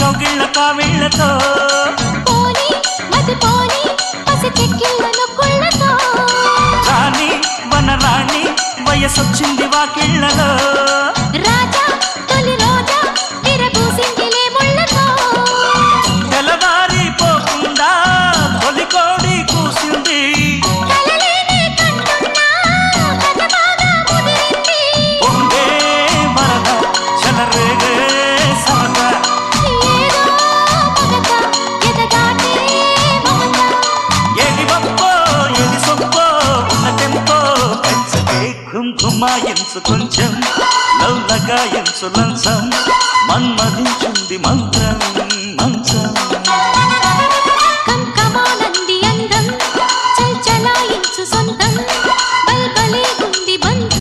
కౌగిళ్ళ కావిళ్ళతో పోని మది పోని పసి చెక్కిళ్ళ నొక్కుళ్ళతో రాణి వనరాణి వయసొచ్చింది వాకిళ్ళలో రాజా తొలి రోజా విరబూసిందిలే ముళ్ళతో తెలవారిపోకుండా తొలి కోడి కూసింది కలలేనే కంటున్నా కథ బాగా ముదిరింది ఉండే వరద చలరేగే సరద ఏదో మగత ఎదగాటే మమత ఏది వప్పో ఏది సొప్పో ఉన్న టెంపో పెంచకే కుంకుమాయించు కొంచెం లవ్లగా ఎంచు లంచం మన్మధించుంది మంత్రం మంచం